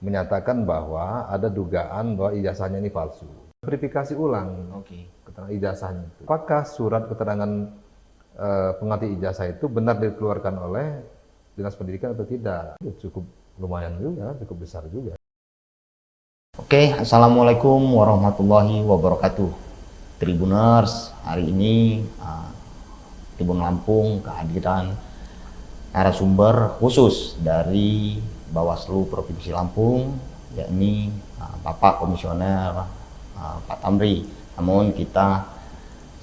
menyatakan bahwa ada dugaan bahwa ijazahnya ini palsu. Verifikasi ulang keterangan ijazahnya itu. Apakah surat keterangan pengganti ijazah itu benar dikeluarkan oleh Dinas Pendidikan atau tidak? Cukup lumayan juga, cukup besar juga. Oke, Assalamualaikum warahmatullahi wabarakatuh. Tribuners, hari ini Tribun Lampung kehadiran narasumber khusus dari Bawaslu Provinsi Lampung, yakni Bapak Komisioner Pak Tamri. Namun kita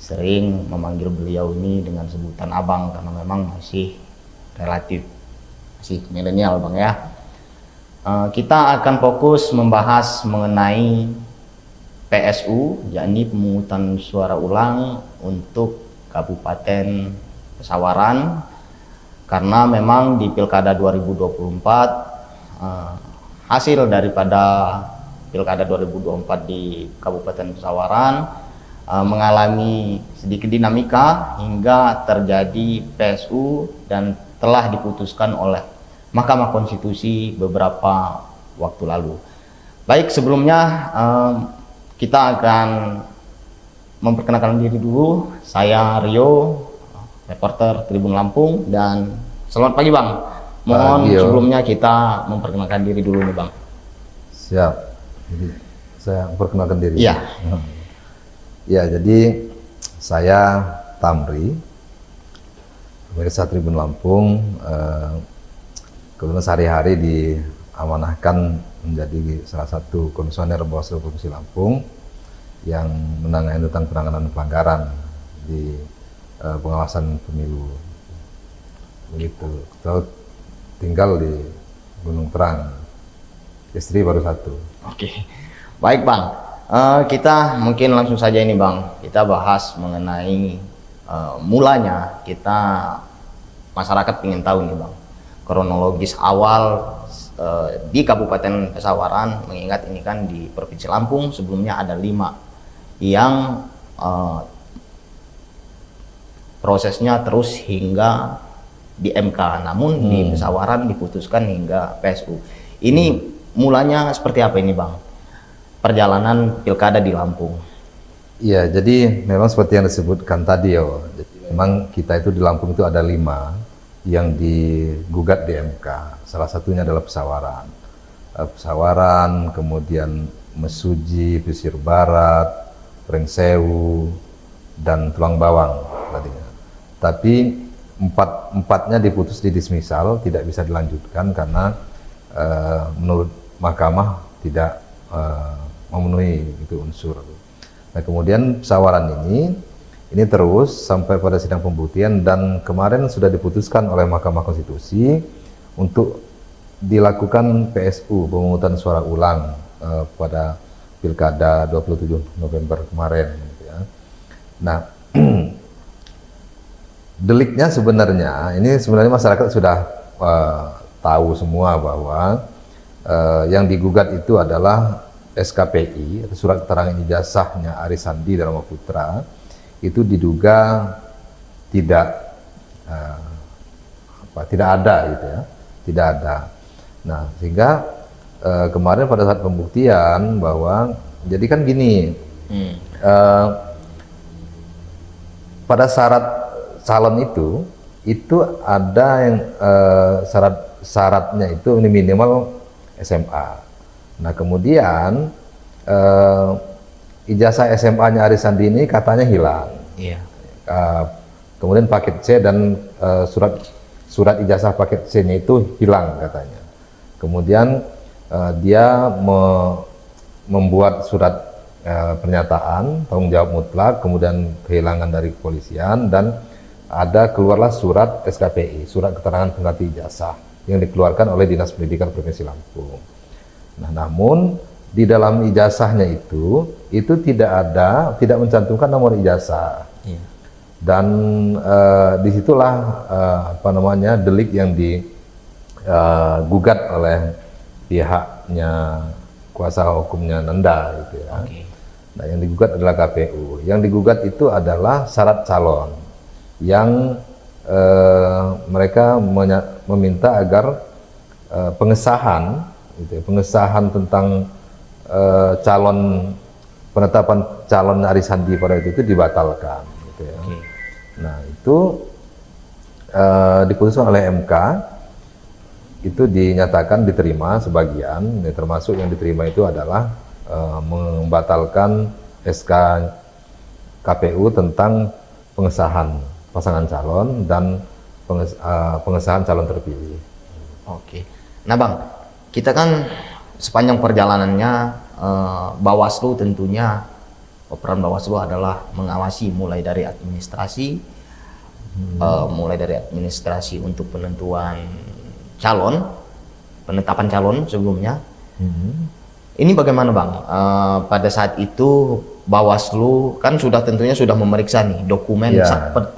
sering memanggil beliau ini dengan sebutan Abang karena memang masih relatif masih milenial, Bang ya. Kita akan fokus membahas mengenai PSU, yakni pemungutan suara ulang untuk Kabupaten Pesawaran, karena memang di Pilkada 2024 hasil daripada Pilkada 2024 di Kabupaten Pesawaran mengalami sedikit dinamika hingga terjadi PSU dan telah diputuskan oleh Mahkamah Konstitusi beberapa waktu lalu. Baik, sebelumnya kita akan memperkenalkan diri dulu. Saya Rio, reporter Tribun Lampung, dan selamat pagi Bang. Mohon sebelumnya kita memperkenalkan diri dulu nih Bang. Siap. Jadi saya memperkenalkan diri. Iya. Ya, jadi saya Tamri, pemirsa Tribun Lampung. Kebetulan sehari-hari diamanahkan menjadi salah satu komisioner Bawaslu Provinsi Lampung yang menangani tentang penanganan pelanggaran di pengawasan pemilu. Begitu. Saya tinggal di Gunung Terang, istri baru satu. Oke, baik Bang. Kita mungkin langsung saja ini Bang. Kita bahas mengenai mulanya masyarakat ingin tahu nih Bang, kronologis awal di Kabupaten Pesawaran, mengingat ini kan di Provinsi Lampung sebelumnya ada 5 yang prosesnya terus hingga di MK, namun di Pesawaran diputuskan hingga PSU. Ini mulanya seperti apa ini Bang, perjalanan pilkada di Lampung? Iya, jadi memang seperti yang disebutkan tadi ya, memang kita itu di Lampung itu ada 5 yang digugat di MK. Salah satunya adalah Pesawaran. Pesawaran, kemudian Mesuji, Pesisir Barat, Pringsewu, dan Tulang Bawang tadinya. Tapi empatnya diputus di dismisal, tidak bisa dilanjutkan karena menurut mahkamah tidak memenuhi itu unsur. Nah, kemudian Pesawaran ini terus sampai pada sidang pembuktian, dan kemarin sudah diputuskan oleh Mahkamah Konstitusi untuk dilakukan PSU, pemungutan suara ulang pada Pilkada 27 November kemarin. Ya. Nah, deliknya sebenarnya, ini sebenarnya masyarakat sudah tahu semua bahwa yang digugat itu adalah SKPI, atau Surat Keterangan Ijazahnya Aris Sandi Dharma Putra, itu diduga tidak ada gitu ya, tidak ada. Nah, sehingga kemarin pada saat pembuktian bahwa jadi kan gini, pada syarat calon itu ada yang syaratnya itu minimal SMA. Nah, kemudian ijazah SMA-nya Aris Sandi ini katanya hilang. Iya. Kemudian paket C dan surat ijazah paket C-nya itu hilang katanya. Kemudian dia membuat surat pernyataan tanggung jawab mutlak, kemudian kehilangan dari kepolisian, dan keluarlah surat SKPI, Surat Keterangan Pengganti Ijazah, yang dikeluarkan oleh Dinas Pendidikan Provinsi Lampung. Nah, namun di dalam ijazahnya itu tidak mencantumkan nomor ijazah. Iya. Dan disitulah delik yang digugat oleh pihaknya kuasa hukumnya Nanda gitu ya. Nah, yang digugat adalah KPU. Yang digugat itu adalah syarat calon yang mereka meminta agar pengesahan gitu ya. Pengesahan tentang penetapan calon Aris Sandi pada itu dibatalkan, gitu ya. Oke. Nah itu diputuskan oleh MK, itu dinyatakan diterima sebagian, ya, termasuk yang diterima itu adalah membatalkan SK KPU tentang pengesahan pasangan calon dan pengesahan calon terpilih. Oke. Nah Bang, kita kan sepanjang perjalanannya Bawaslu tentunya peran Bawaslu adalah mengawasi mulai dari administrasi, untuk penentuan calon, penetapan calon sebelumnya. Ini bagaimana Bang? Pada saat itu Bawaslu kan tentunya sudah memeriksa nih dokumen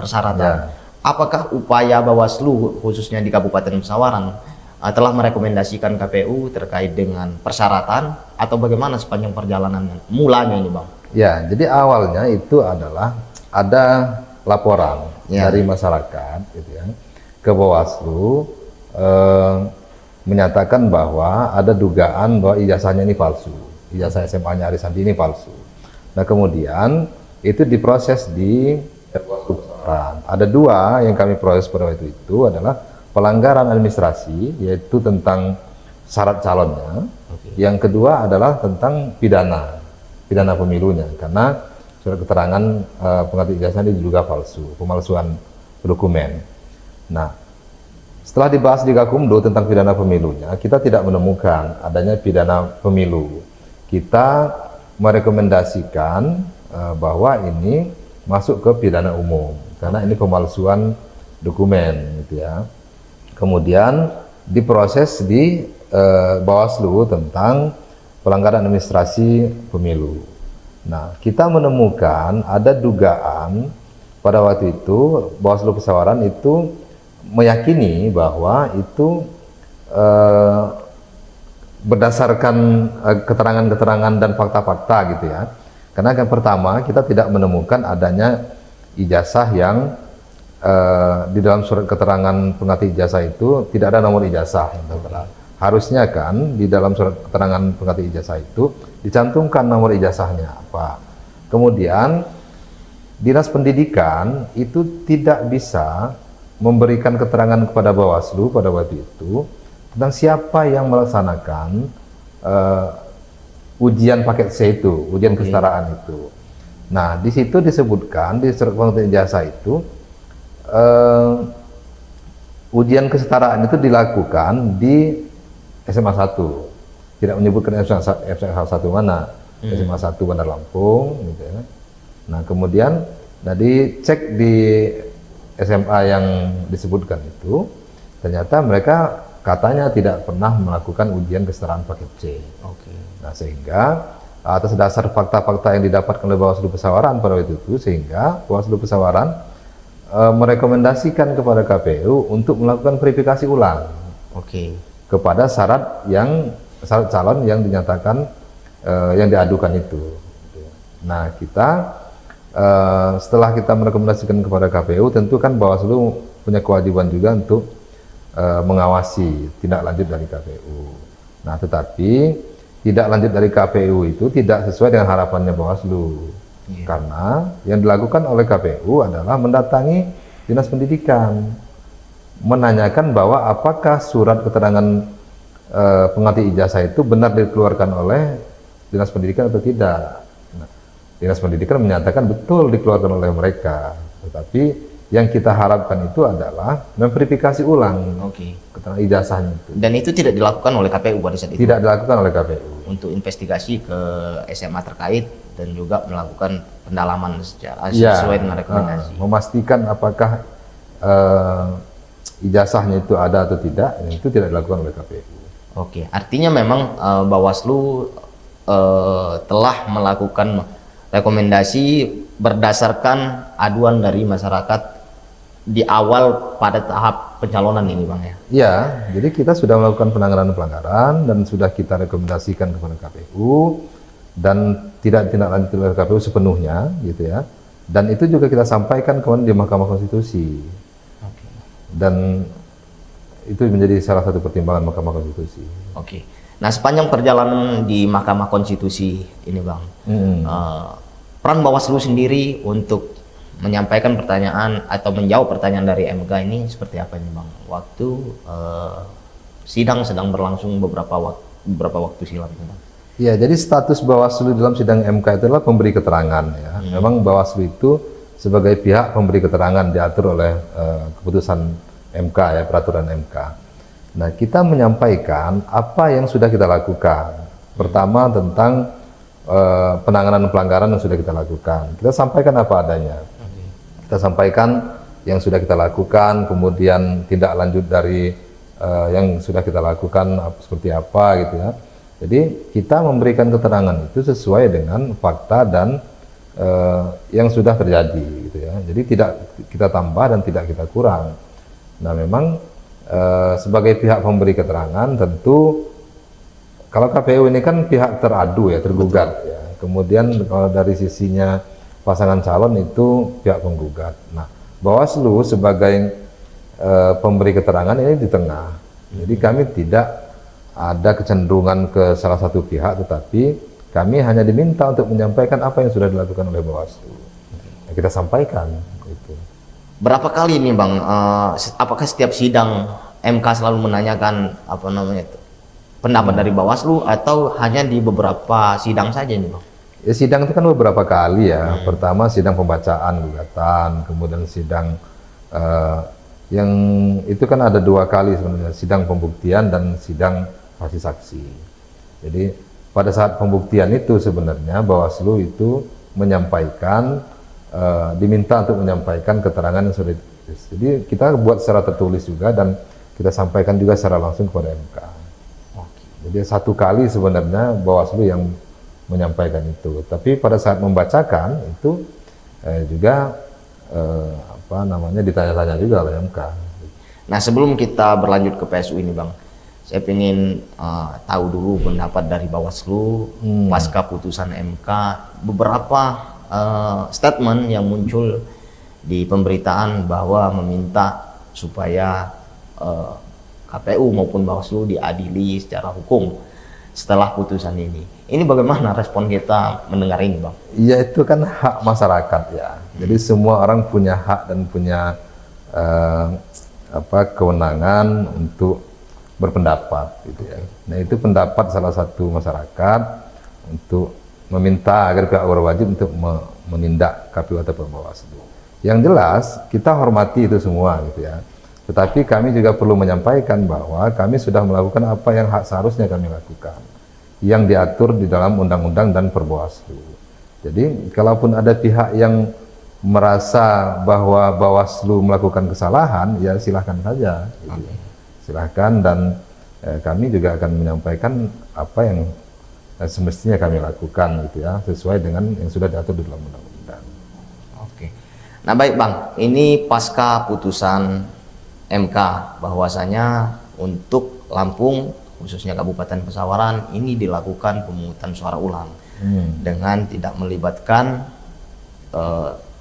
persyaratan. Apakah upaya Bawaslu khususnya di Kabupaten Pesawaran telah merekomendasikan KPU terkait dengan persyaratan atau bagaimana sepanjang perjalanan mulanya ini Bang? Ya, jadi awalnya itu adalah ada laporan dari masyarakat gitu ya, ke Bawaslu menyatakan bahwa ada dugaan bahwa ijazahnya ini palsu, ijazah SMA-nya Aris Sandi ini palsu. Nah kemudian itu diproses di Bawaslu Pesawaran. Ada dua yang kami proses pada waktu itu adalah pelanggaran administrasi, yaitu tentang syarat calonnya. Yang kedua adalah tentang pidana pemilunya, karena surat keterangan pengganti ijazah ini diduga palsu, pemalsuan dokumen. Nah, setelah dibahas di Gakumdo tentang pidana pemilunya, kita tidak menemukan adanya pidana pemilu. Kita merekomendasikan bahwa ini masuk ke pidana umum, karena ini pemalsuan dokumen, gitu ya. Kemudian diproses di Bawaslu tentang pelanggaran administrasi pemilu. Nah, kita menemukan ada dugaan pada waktu itu Bawaslu Pesawaran itu meyakini bahwa itu berdasarkan keterangan-keterangan dan fakta-fakta gitu ya. Karena yang pertama kita tidak menemukan adanya ijazah yang di dalam surat keterangan pengganti ijazah itu tidak ada nomor ijazah yang tertera. Harusnya kan di dalam surat keterangan pengganti ijazah itu dicantumkan nomor ijazahnya apa. Kemudian Dinas Pendidikan itu tidak bisa memberikan keterangan kepada Bawaslu pada waktu itu tentang siapa yang melaksanakan ujian paket C itu, ujian kesetaraan itu. Nah, di situ disebutkan di surat pengganti ijazah itu ujian kesetaraan itu dilakukan di SMA 1. Tidak menyebutkan SMA 1 mana, SMA 1 Bandar Lampung gitu ya. Nah, kemudian dicek di SMA yang disebutkan itu, ternyata mereka katanya tidak pernah melakukan ujian kesetaraan paket C. Nah, sehingga atas dasar fakta-fakta yang didapatkan oleh Bawaslu Pesawaran pada waktu itu, sehingga Bawaslu Pesawaran merekomendasikan kepada KPU untuk melakukan verifikasi ulang kepada syarat calon yang dinyatakan yang diadukan itu. Nah, kita setelah kita merekomendasikan kepada KPU, tentu kan Bawaslu punya kewajiban juga untuk mengawasi tindak lanjut dari KPU. Nah, tetapi tindak lanjut dari KPU itu tidak sesuai dengan harapannya Bawaslu. Karena yang dilakukan oleh KPU adalah mendatangi Dinas Pendidikan, menanyakan bahwa apakah surat keterangan pengganti ijazah itu benar dikeluarkan oleh Dinas Pendidikan atau tidak. Nah, Dinas Pendidikan menyatakan betul dikeluarkan oleh mereka, tetapi yang kita harapkan itu adalah memverifikasi ulang keterangan ijazahnya itu. Dan itu tidak dilakukan oleh KPU pada saat itu? Tidak dilakukan oleh KPU. Untuk investigasi ke SMA terkait dan juga melakukan pendalaman secara sesuai dengan rekomendasi. Memastikan apakah ijazahnya itu ada atau tidak, itu tidak dilakukan oleh KPU. Artinya memang Bawaslu telah melakukan rekomendasi berdasarkan aduan dari masyarakat di awal pada tahap pencalonan ini Bang ya? Ya, jadi kita sudah melakukan pelanggaran dan sudah kita rekomendasikan kepada KPU dan tidak lanjut oleh KPU sepenuhnya gitu ya. Dan itu juga kita sampaikan kemudian di Mahkamah Konstitusi. Dan itu menjadi salah satu pertimbangan Mahkamah Konstitusi. Nah, sepanjang perjalanan di Mahkamah Konstitusi ini, Bang, peran Bawaslu sendiri untuk menyampaikan pertanyaan atau menjawab pertanyaan dari MK ini seperti apa ini, Bang? Waktu sidang sedang berlangsung beberapa waktu silam, Bang. Ya, jadi status Bawaslu dalam sidang MK itu adalah pemberi keterangan ya. Memang Bawaslu itu sebagai pihak pemberi keterangan diatur oleh keputusan MK ya, peraturan MK. Nah, kita menyampaikan apa yang sudah kita lakukan. Pertama tentang penanganan pelanggaran yang sudah kita lakukan. Kita sampaikan apa adanya. Kita sampaikan yang sudah kita lakukan, kemudian tindak lanjut dari yang sudah kita lakukan seperti apa gitu ya. Jadi kita memberikan keterangan itu sesuai dengan fakta dan yang sudah terjadi gitu ya. Jadi tidak kita tambah dan tidak kita kurang. Nah, memang sebagai pihak pemberi keterangan tentu kalau KPU ini kan pihak teradu ya, tergugat ya. Kemudian kalau dari sisinya pasangan calon itu pihak penggugat. Nah, Bawaslu sebagai pemberi keterangan ini di tengah. Jadi kami tidak ada kecenderungan ke salah satu pihak, tetapi kami hanya diminta untuk menyampaikan apa yang sudah dilakukan oleh Bawaslu. Nah, kita sampaikan itu. Berapa kali nih, Bang? Apakah setiap sidang MK selalu menanyakan apa namanya itu pendapat dari Bawaslu atau hanya di beberapa sidang saja nih, Bang? Ya, sidang itu kan beberapa kali ya. Pertama sidang pembacaan gugatan, kemudian sidang yang itu kan ada 2 kali sebenarnya, sidang pembuktian dan sidang saksi-saksi. Jadi pada saat pembuktian itu sebenarnya Bawaslu itu menyampaikan diminta untuk menyampaikan keterangan yang sudah ditulis. Jadi kita buat secara tertulis juga dan kita sampaikan juga secara langsung kepada MK. Jadi 1 kali sebenarnya Bawaslu yang menyampaikan itu. Tapi pada saat membacakan itu juga apa namanya ditanya-tanya juga oleh MK. Nah, sebelum kita berlanjut ke PSU ini, Bang, saya ingin tahu dulu pendapat dari Bawaslu pasca putusan MK. Beberapa statement yang muncul di pemberitaan bahwa meminta supaya KPU maupun Bawaslu diadili secara hukum setelah putusan ini. Ini bagaimana respon kita mendengar ini, Bang? Ya, itu kan hak masyarakat ya. Jadi semua orang punya hak dan punya kewenangan untuk berpendapat gitu ya. Nah, itu pendapat salah satu masyarakat untuk meminta agar pihak berwajib untuk menindak KPU atau Bawaslu. Yang jelas kita hormati itu semua gitu ya. Tetapi kami juga perlu menyampaikan bahwa kami sudah melakukan apa yang hak seharusnya kami lakukan, yang diatur di dalam undang-undang dan Perbawaslu. Jadi kalaupun ada pihak yang merasa bahwa Bawaslu melakukan kesalahan, ya silahkan saja gitu. Silahkan, dan kami juga akan menyampaikan apa yang semestinya kami lakukan gitu ya, sesuai dengan yang sudah diatur di dalam undang-undang. Oke. Nah, baik, Bang, ini pasca putusan MK bahwasanya untuk Lampung khususnya Kabupaten Pesawaran ini dilakukan pemungutan suara ulang dengan tidak melibatkan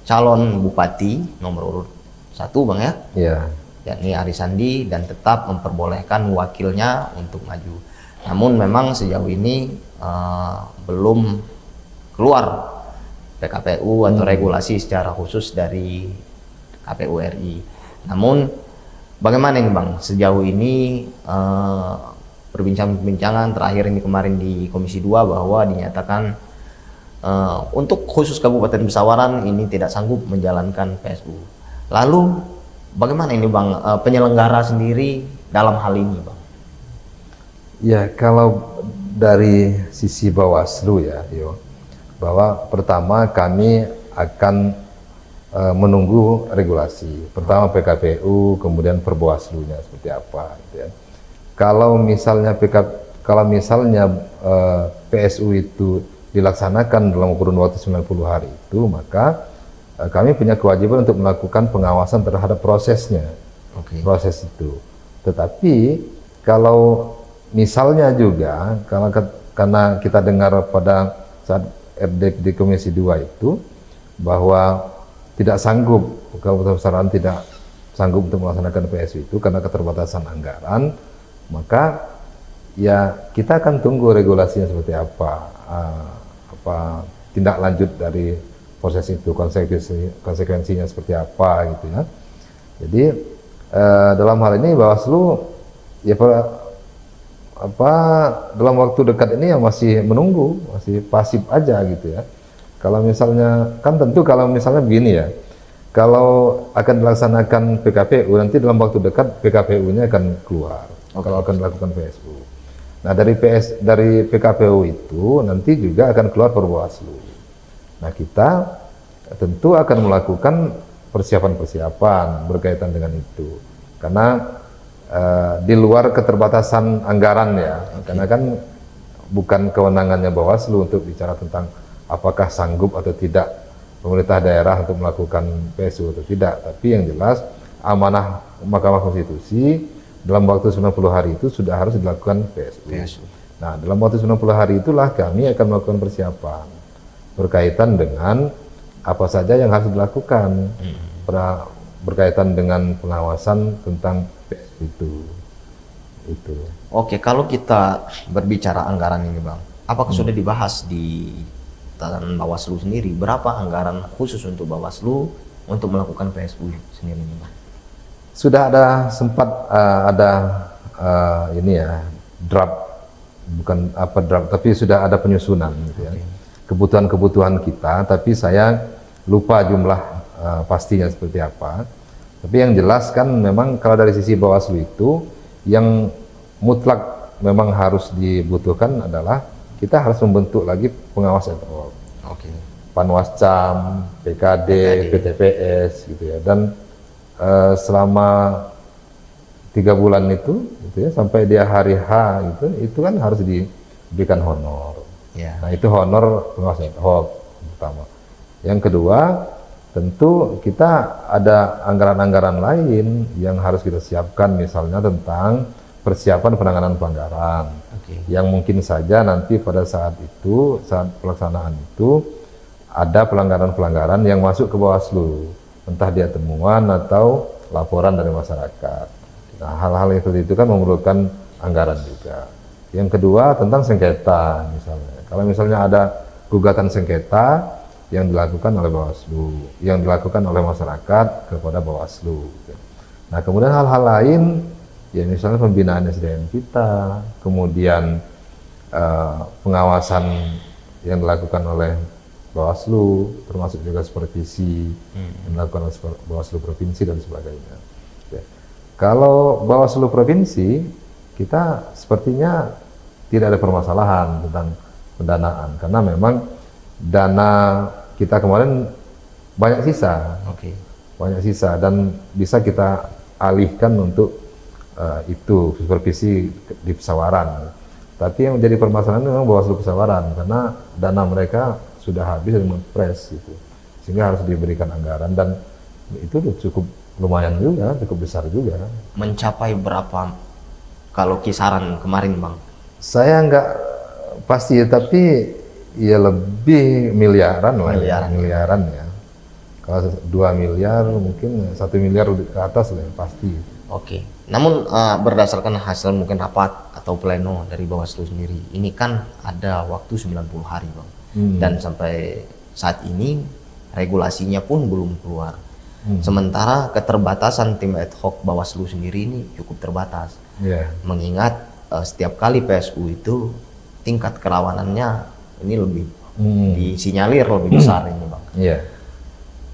calon bupati nomor urut 1, Bang ya. Iya. Yakni Ari Sandi, dan tetap memperbolehkan wakilnya untuk maju. Namun memang sejauh ini belum keluar PKPU atau regulasi secara khusus dari KPU RI. Namun bagaimana ini, Bang, sejauh ini perbincangan terakhir ini kemarin di Komisi 2 bahwa dinyatakan untuk khusus Kabupaten Pesawaran ini tidak sanggup menjalankan PSU. Lalu bagaimana ini, Bang, penyelenggara sendiri dalam hal ini, Bang? Ya, kalau dari sisi Bawaslu ya, bahwa pertama kami akan menunggu regulasi. Pertama PKPU, kemudian Perbawaslunya seperti apa gitu ya. Kalau misalnya PSU itu dilaksanakan dalam kurun waktu 90 hari itu, maka kami punya kewajiban untuk melakukan pengawasan terhadap prosesnya. Proses itu. Tetapi kalau misalnya juga karena kita dengar pada saat RD di Komisi 2 itu bahwa tidak sanggup, Kabupaten Pesawaran tidak sanggup untuk melaksanakan PSU itu karena keterbatasan anggaran, maka ya kita akan tunggu regulasinya seperti apa tindak lanjut dari proses itu, konsekuensinya seperti apa gitu ya. Jadi dalam hal ini Bawaslu ya dalam waktu dekat ini ya masih menunggu, masih pasif aja gitu ya. Kalau misalnya, kan tentu kalau misalnya begini ya, kalau akan dilaksanakan PKPU nanti dalam waktu dekat PKPU-nya akan keluar. Kalau akan dilakukan PSU. Nah dari PKPU itu nanti juga akan keluar Perbawaslu. Nah kita tentu akan melakukan persiapan-persiapan berkaitan dengan itu, karena di luar keterbatasan anggaran ya, karena kan bukan kewenangannya Bawaslu untuk bicara tentang apakah sanggup atau tidak pemerintah daerah untuk melakukan PSU atau tidak, tapi yang jelas amanah Mahkamah Konstitusi dalam waktu 90 hari itu sudah harus dilakukan PSU. Nah, dalam waktu 90 hari itulah kami akan melakukan persiapan berkaitan dengan apa saja yang harus dilakukan berkaitan dengan pengawasan tentang PSU itu. Oke, kalau kita berbicara anggaran ini Bang, apakah sudah dibahas di Bawaslu sendiri? Berapa anggaran khusus untuk Bawaslu untuk melakukan PSU sendiri ini Bang? Sudah ada sempat ada ini ya draft, bukan apa draft, tapi sudah ada penyusunan gitu ya. Kebutuhan-kebutuhan kita, tapi saya lupa jumlah pastinya seperti apa. Tapi yang jelas kan memang kalau dari sisi Bawaslu itu yang mutlak memang harus dibutuhkan adalah kita harus membentuk lagi pengawas ad hoc. Panwascam, PKD, PTPS gitu ya. Dan selama 3 bulan itu gitu ya, sampai dia hari H itu kan harus diberikan honor. Nah itu honor pengawas ad hoc pertama. Yang kedua tentu kita ada anggaran-anggaran lain yang harus kita siapkan, misalnya tentang persiapan penanganan pelanggaran yang mungkin saja nanti pada saat itu, saat pelaksanaan itu ada pelanggaran-pelanggaran yang masuk ke Bawaslu, entah dia temuan atau laporan dari masyarakat. Nah, hal-hal yang seperti itu kan memerlukan anggaran juga. Yang kedua tentang sengketa misalnya. Kalau misalnya ada gugatan sengketa yang dilakukan oleh Bawaslu, yang dilakukan oleh masyarakat kepada Bawaslu. Nah, kemudian hal-hal lain ya misalnya pembinaan SDM kita, kemudian pengawasan yang dilakukan oleh Bawaslu, termasuk juga supervisi yang dilakukan oleh Bawaslu Provinsi dan sebagainya. Ya. Kalau Bawaslu Provinsi, kita sepertinya tidak ada permasalahan tentang pendanaan, karena memang dana kita kemarin banyak sisa, banyak sisa dan bisa kita alihkan untuk itu supervisi di Pesawaran. Tapi yang menjadi permasalahan memang Bawaslu Pesawaran, karena dana mereka sudah habis dari Mempres gitu, sehingga harus diberikan anggaran dan itu cukup lumayan juga, cukup besar juga. Mencapai berapa kalau kisaran kemarin Bang? Saya nggak pasti, tapi ya lebih miliaran lah, miliaran ya. Kalau 2 miliar mungkin 1 miliar ke atas lah pasti. Namun berdasarkan hasil mungkin rapat atau pleno dari Bawaslu sendiri, ini kan ada waktu 90 hari Bang. Dan sampai saat ini regulasinya pun belum keluar. Sementara keterbatasan tim ad hoc Bawaslu sendiri ini cukup terbatas. Mengingat setiap kali PSU itu tingkat kerawanannya ini lebih disinyalir lebih besar ini Bang.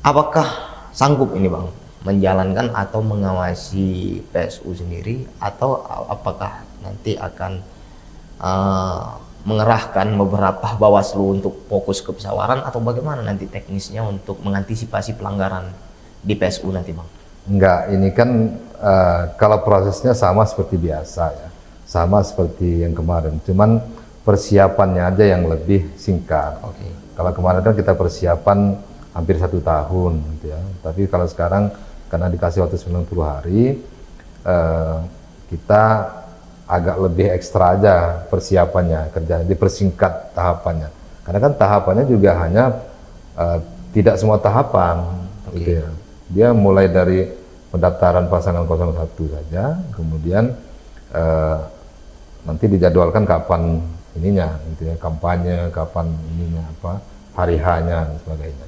Apakah sanggup ini Bang menjalankan atau mengawasi PSU sendiri, atau apakah nanti akan mengerahkan beberapa Bawaslu untuk fokus ke Pesawaran, atau bagaimana nanti teknisnya untuk mengantisipasi pelanggaran di PSU nanti Bang? Enggak, ini kan kalau prosesnya sama seperti biasa ya, sama seperti yang kemarin, cuman persiapannya aja yang lebih singkat. Kalau kemarin kan kita persiapan hampir 1 tahun gitu ya, tapi kalau sekarang karena dikasih waktu 90 hari, kita agak lebih ekstra aja persiapannya, kerja dipersingkat tahapannya, karena kan tahapannya juga hanya tidak semua tahapan gitu ya. Dia mulai dari pendaftaran pasangan 01 saja, kemudian nanti dijadwalkan kapan ininya, gitu ya, kampanye, kapan ininya apa, hari H-nya dan sebagainya.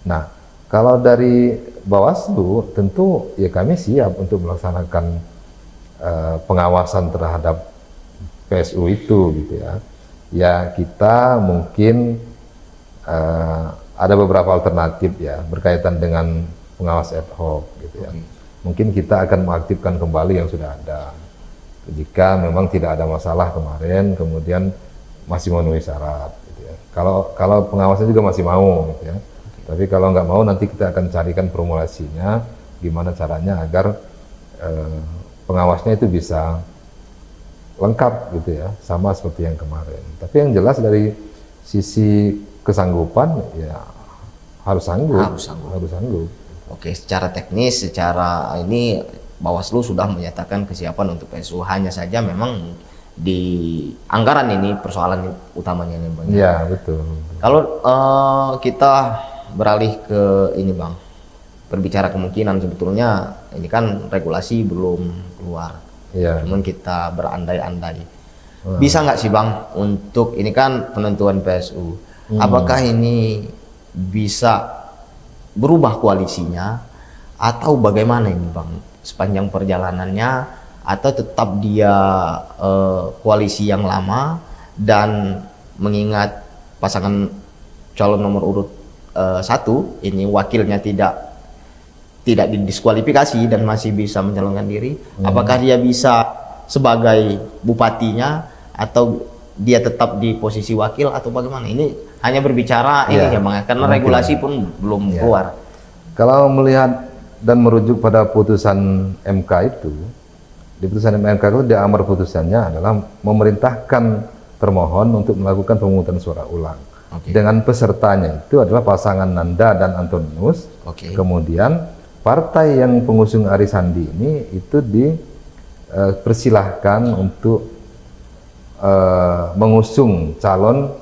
Nah, kalau dari Bawaslu tentu ya kami siap untuk melaksanakan pengawasan terhadap PSU itu, gitu ya. Ya kita mungkin ada beberapa alternatif ya berkaitan dengan pengawas ad hoc, gitu ya. Mungkin kita akan mengaktifkan kembali yang sudah ada. Jika memang tidak ada masalah kemarin, kemudian masih memenuhi syarat, gitu ya. Kalau pengawasan juga masih mau, gitu ya. Tapi kalau nggak mau, nanti kita akan carikan formulasinya, gimana caranya agar pengawasnya itu bisa lengkap, gitu ya, sama seperti yang kemarin. Tapi yang jelas dari sisi kesanggupan, ya harus sanggup. Harus sanggup. Oke, secara teknis, secara ini Bawaslu sudah menyatakan kesiapan untuk PSU. Hanya saja memang di anggaran ini persoalan utamanya nih Bang. Iya, betul. Kalau kita beralih ke ini Bang, berbicara kemungkinan, sebetulnya ini kan regulasi belum keluar. Iya. Cuman kita berandai-andai. Bisa nggak sih Bang untuk ini kan penentuan PSU? Apakah ini bisa berubah koalisinya atau bagaimana ini Bang sepanjang perjalanannya, atau tetap dia koalisi yang lama, dan mengingat pasangan calon nomor urut 1 ini wakilnya tidak didiskualifikasi dan masih bisa mencalonkan diri, apakah dia bisa sebagai bupatinya atau dia tetap di posisi wakil atau bagaimana? Ini hanya berbicara ini ya Bang, karena regulasi pun belum keluar. Kalau melihat dan merujuk pada putusan MK itu, di putusan MK itu di amar putusannya adalah memerintahkan termohon untuk melakukan pemungutan suara ulang. Dengan pesertanya itu adalah pasangan Nanda dan Antonius. Kemudian partai yang pengusung Ari Sandi ini itu dipersilahkan untuk mengusung calon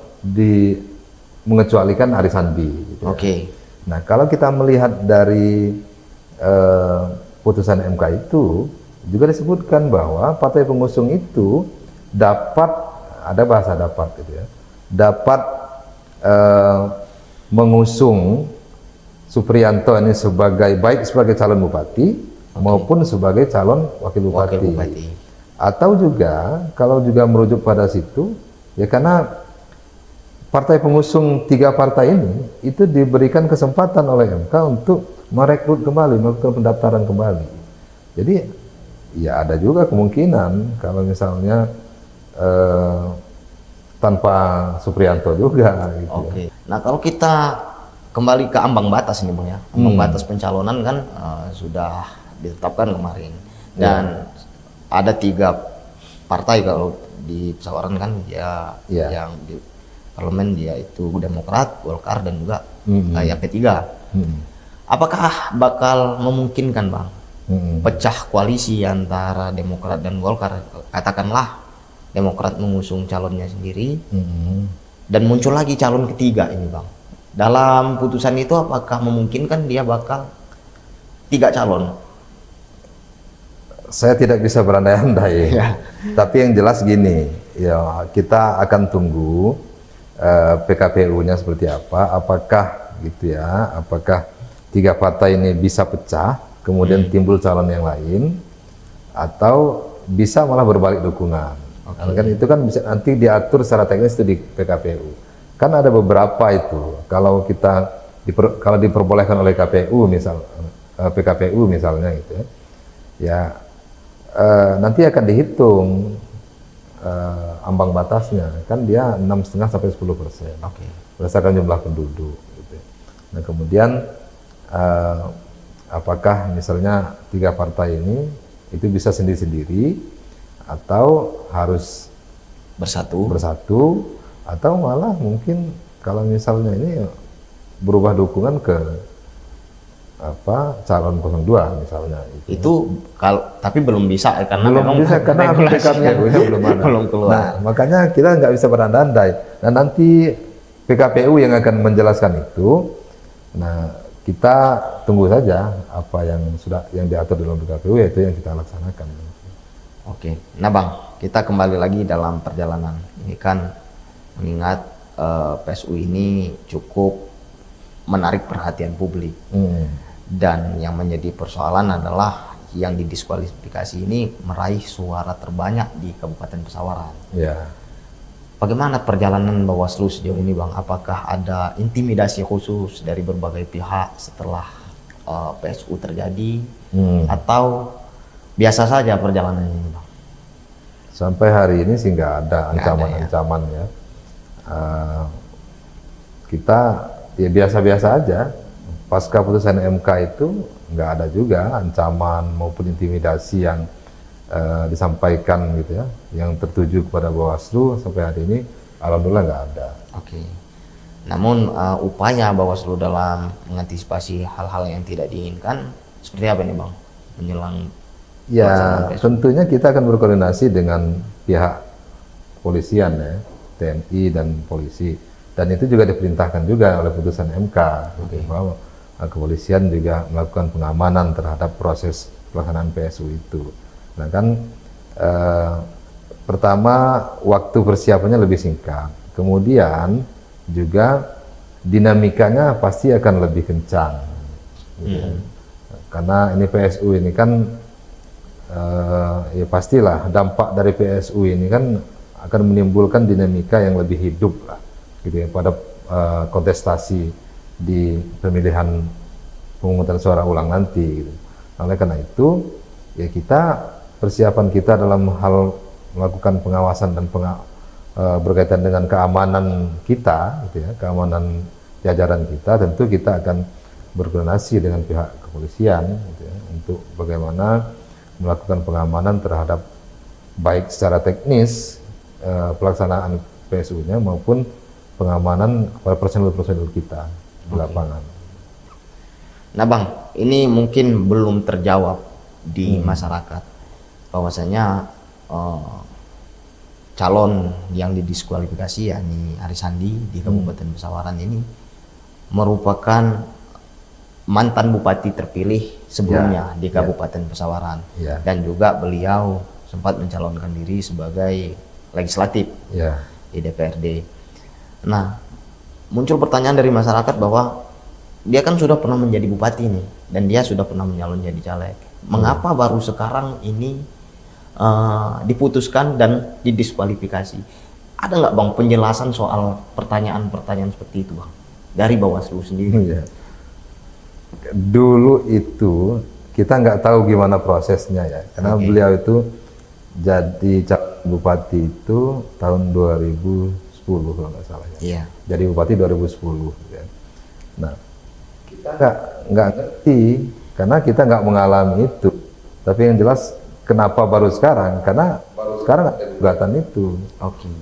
mengecualikan Ari Sandi, gitu ya. Nah, kalau kita melihat dari putusan MK itu juga disebutkan bahwa partai pengusung itu dapat, ada bahasa dapat, gitu ya, dapat mengusung Supriyanto ini baik sebagai calon bupati maupun sebagai calon wakil bupati. Atau juga kalau juga merujuk pada situ ya, karena partai pengusung 3 partai ini itu diberikan kesempatan oleh MK untuk merekrut kembali, melakukan pendaftaran kembali. Jadi ya ada juga kemungkinan kalau misalnya tanpa Supriyanto juga, gitu. Nah, kalau kita kembali ke ambang batas ini Bang ya, ambang batas pencalonan kan sudah ditetapkan kemarin, dan ada 3 partai kalau di Pesawaran kan dia yang di parlemen, dia itu Demokrat, Golkar, dan juga P3. Apakah bakal memungkinkan Bang pecah koalisi antara Demokrat dan Golkar? Katakanlah Demokrat mengusung calonnya sendiri dan muncul lagi calon ketiga ini Bang. Dalam putusan itu apakah memungkinkan dia bakal 3 calon? Saya tidak bisa berandai-andai, tapi yang jelas gini, ya kita akan tunggu PKPU-nya seperti apa, apakah gitu ya, apakah 3 partai ini bisa pecah, kemudian timbul calon yang lain, atau bisa malah berbalik dukungan. Kan itu kan bisa nanti diatur secara teknis itu di PKPU. Kan ada beberapa itu, kalau kalau diperbolehkan oleh KPU PKPU misalnya gitu ya, nanti akan dihitung ambang batasnya, kan dia 6,5 sampai 10% berdasarkan jumlah penduduk, gitu. Nah kemudian apakah misalnya 3 partai ini itu bisa sendiri-sendiri atau harus bersatu, atau malah mungkin kalau misalnya ini berubah dukungan ke calon 02 misalnya itu tapi belum bisa karena karena PKPU-nya belum ada. Belum keluar. Nah, makanya kita nggak bisa berandai-andai. Nah, nanti PKPU yang akan menjelaskan itu. Nah, kita tunggu saja apa yang diatur dalam PKPU, yaitu yang kita laksanakan. Nah Bang, kita kembali lagi dalam perjalanan ini kan, mengingat PSU ini cukup menarik perhatian publik. Dan yang menjadi persoalan adalah yang didiskualifikasi ini meraih suara terbanyak di Kabupaten Pesawaran. Ya. Bagaimana perjalanan Bawaslu sejauh ini, Bang? Apakah ada intimidasi khusus dari berbagai pihak setelah PSU terjadi, atau biasa saja perjalanan ini, Bang? Sampai hari ini sih nggak ada Nggak ada, ancaman-ancaman ya. Kita ya biasa-biasa aja. Pasca putusan MK itu nggak ada juga ancaman maupun intimidasi yang disampaikan gitu ya, yang tertuju kepada Bawaslu. Sampai hari ini alhamdulillah nggak ada. Oke. Namun upaya Bawaslu dalam mengantisipasi hal-hal yang tidak diinginkan seperti apa nih, Bang? Menjelang Ya pelaksanaan PSU? tentunya kita akan berkoordinasi dengan pihak kepolisian ya, TNI dan polisi. Dan itu juga diperintahkan juga oleh putusan MK, gitu, bahwa kepolisian juga melakukan pengamanan terhadap proses pelaksanaan PSU itu. Nah kan pertama waktu persiapannya lebih singkat, kemudian juga dinamikanya pasti akan lebih kencang, gitu ya. Karena ini PSU ini kan ya pastilah dampak dari PSU ini kan akan menimbulkan dinamika yang lebih hidup lah, gitu ya, pada kontestasi di pemilihan pemungutan suara ulang nanti, gitu. Oleh karena itu ya persiapan kita dalam hal melakukan pengawasan dan berkaitan dengan keamanan kita, gitu ya, keamanan jajaran kita, tentu kita akan berkoordinasi dengan pihak kepolisian, gitu ya, untuk bagaimana melakukan pengamanan terhadap baik secara teknis pelaksanaan PSU-nya maupun pengamanan kepada personil-personil kita di lapangan. Nah, Bang, ini mungkin belum terjawab di masyarakat bahwasanya calon yang didiskualifikasi, yakni Aris Sandi di Kabupaten Pesawaran ini merupakan mantan bupati terpilih sebelumnya di Kabupaten Pesawaran, dan juga beliau sempat mencalonkan diri sebagai legislatif di DPRD. Nah, muncul pertanyaan dari masyarakat bahwa dia kan sudah pernah menjadi bupati nih, dan dia sudah pernah menyalon jadi caleg. Mengapa baru sekarang ini diputuskan dan didiskualifikasi? Ada nggak, Bang, penjelasan soal pertanyaan-pertanyaan seperti itu, Bang, dari Bawaslu sendiri? Dulu itu kita nggak tahu gimana prosesnya ya, karena beliau itu jadi bupati itu tahun 2010 kalau nggak salah ya. Jadi bupati 2010 ya. Nah, kita nggak ngerti karena kita nggak mengalami itu. Tapi yang jelas kenapa baru sekarang? Karena baru sekarang ada gugatan itu.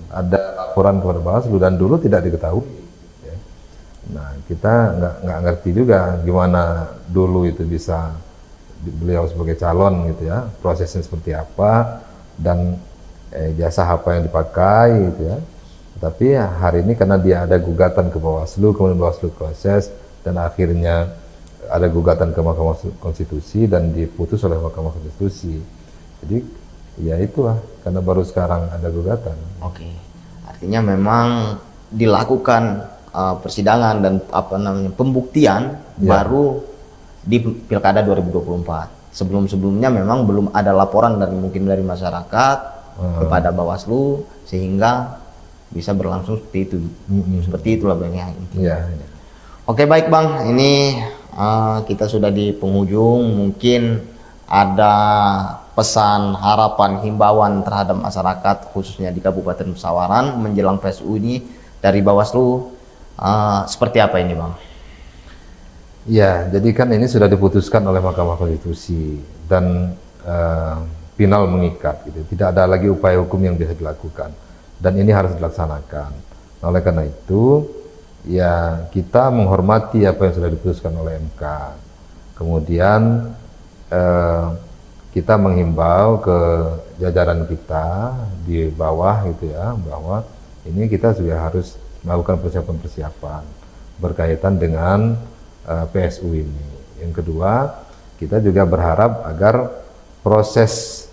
Ada laporan kepada Bawaslu dan dulu tidak diketahui. Ya. Nah, kita nggak ngerti juga gimana dulu itu bisa beliau sebagai calon gitu ya, prosesnya seperti apa dan jasa apa yang dipakai gitu ya. Tapi hari ini karena dia ada gugatan ke Bawaslu, kemudian Bawaslu proses dan akhirnya ada gugatan ke Mahkamah Konstitusi dan diputus oleh Mahkamah Konstitusi. Jadi ya itulah, karena baru sekarang ada gugatan. Artinya memang dilakukan persidangan dan pembuktian baru di Pilkada 2024. Sebelum-sebelumnya memang belum ada laporan mungkin dari masyarakat kepada Bawaslu sehingga bisa berlangsung seperti itu. Seperti itulah, Bang, ya intinya. Oke, baik, Bang. Ini kita sudah di penghujung. Mungkin ada pesan, harapan, himbauan terhadap masyarakat khususnya di Kabupaten Pesawaran menjelang PSU ini dari Bawaslu seperti apa ini, Bang? Ya, jadi kan ini sudah diputuskan oleh Mahkamah Konstitusi dan final mengikat, gitu. Tidak ada lagi upaya hukum yang bisa dilakukan dan ini harus dilaksanakan. Nah, oleh karena itu, ya kita menghormati apa yang sudah diputuskan oleh MK. Kemudian kita menghimbau ke jajaran kita di bawah gitu ya, bahwa ini kita juga harus melakukan persiapan-persiapan berkaitan dengan PSU ini. Yang kedua, kita juga berharap agar proses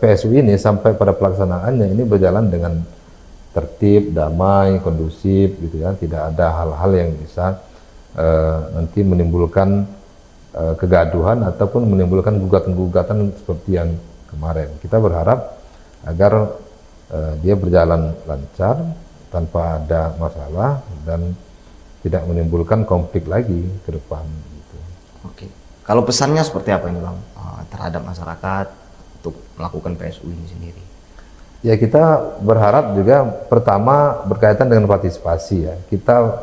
PSU ini sampai pada pelaksanaannya ini berjalan dengan tertib, damai, kondusif gitu ya. Tidak ada hal-hal yang bisa nanti menimbulkan kegaduhan ataupun menimbulkan gugatan-gugatan seperti yang kemarin. Kita berharap agar dia berjalan lancar tanpa ada masalah dan tidak menimbulkan konflik lagi ke depan gitu. Oke. Kalau pesannya seperti apa ini Bang terhadap masyarakat untuk melakukan PSU ini sendiri? Ya, kita berharap juga pertama berkaitan dengan partisipasi ya. Kita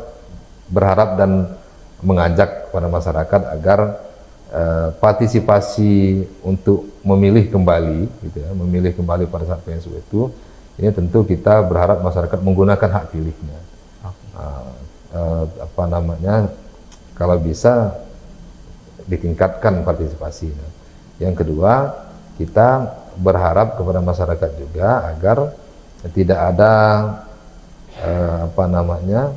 berharap dan mengajak kepada masyarakat agar partisipasi untuk memilih kembali gitu ya, memilih kembali pada saat PSU itu, ini tentu kita berharap masyarakat menggunakan hak pilihnya. Apa namanya, kalau bisa ditingkatkan partisipasinya. Yang kedua, kita berharap kepada masyarakat juga agar tidak ada apa namanya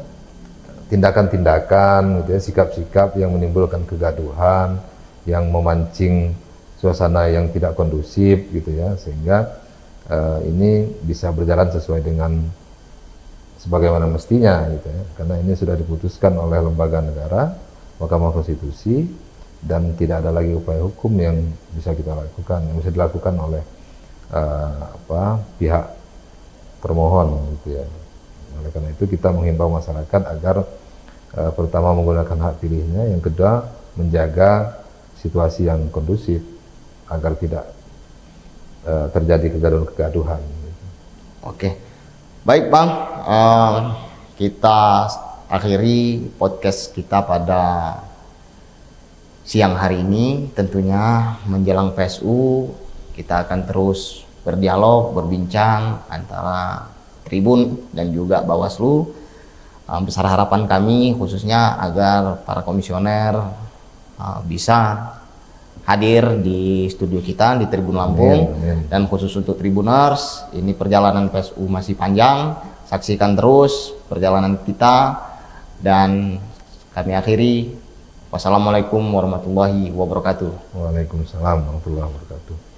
tindakan-tindakan gitu ya, sikap-sikap yang menimbulkan kegaduhan, yang memancing suasana yang tidak kondusif gitu ya, sehingga ini bisa berjalan sesuai dengan sebagaimana mestinya gitu ya, karena ini sudah diputuskan oleh lembaga negara, Mahkamah Konstitusi, dan tidak ada lagi upaya hukum yang bisa kita lakukan, yang bisa dilakukan oleh pihak termohon gitu ya. Oleh karena itu kita menghimbau masyarakat agar pertama menggunakan hak pilihnya, yang kedua menjaga situasi yang kondusif agar tidak terjadi kegaduhan-kegaduhan. Gitu. Oke, baik Bang, kita akhiri podcast kita pada siang hari ini. Tentunya menjelang PSU kita akan terus berdialog, berbincang antara Tribun dan juga Bawaslu. Besar harapan kami khususnya agar para komisioner bisa hadir di studio kita di Tribun Lampung. Amin. Dan khusus untuk Tribuners, ini perjalanan PSU masih panjang, saksikan terus perjalanan kita, dan kami akhiri. Wassalamualaikum warahmatullahi wabarakatuh. Waalaikumsalam warahmatullahi wabarakatuh.